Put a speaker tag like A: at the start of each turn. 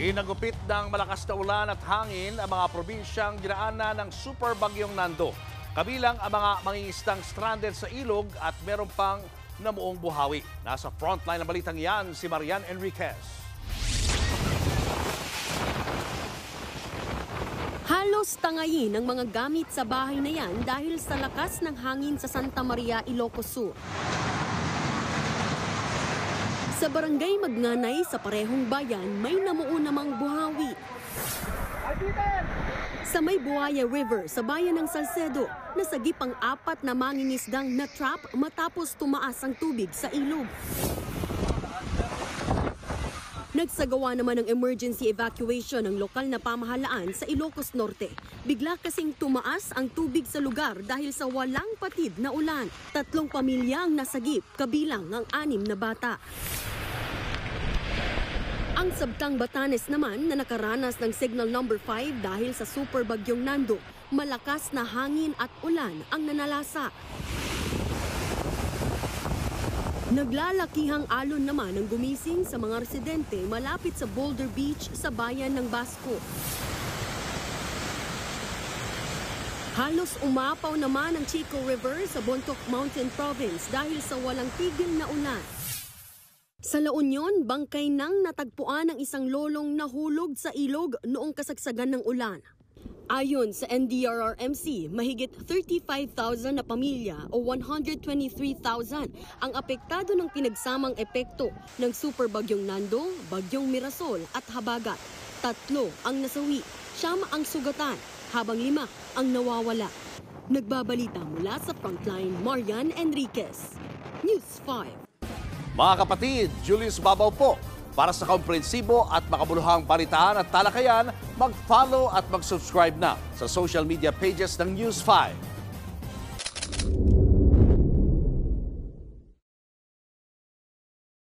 A: Ginagupit ng malakas na ulan at hangin ang mga probinsyang dinaanan ng super bagyong Nando. Kabilang ang mga mangingisdang stranded sa ilog at meron pang namuong buhawi. Nasa frontline ng balitang yan si Marian Enriquez.
B: Halos tangayin ang mga gamit sa bahay na yan dahil sa lakas ng hangin sa Santa Maria, Ilocos Sur. Sa barangay Magnanay sa parehong bayan, may namuo namang buhawi. Sa may Buaya River sa bayan ng Salcedo, nasagip ang 4 na mangingisdang na-trap matapos tumaas ang tubig sa ilog. Nagsagawa naman ng emergency evacuation ng lokal na pamahalaan sa Ilocos Norte. Bigla kasing tumaas ang tubig sa lugar dahil sa walang patid na ulan. 3 pamilya ang nasagip, kabilang ang 6 na bata. Ang Sabtang Batanes naman na nakaranas ng signal number 5 dahil sa super bagyong Nando, malakas na hangin at ulan ang nanalasa. Naglalakihang alon naman ang gumising sa mga residente malapit sa Boulder Beach sa bayan ng Basco. Halos umapaw naman ang Chico River sa Bontoc Mountain Province dahil sa walang tigil na ulan. Sa La Union, bangkay nang natagpuan ng isang lolong nahulog sa ilog noong kasagsagan ng ulan. Ayon sa NDRRMC, mahigit 35,000 na pamilya o 123,000 ang apektado ng pinagsamang epekto ng super bagyong Nando, bagyong Mirasol at Habagat. 3 ang nasawi, 9 ang sugatan, habang 5 ang nawawala. Nagbabalita mula sa Frontline, Marian Enriquez, News 5.
A: Mga kapatid, Julius Babaw po. Para sa komprehensibo at makabuluhang balitaan at talakayan, mag-follow at mag-subscribe na sa social media pages ng News 5.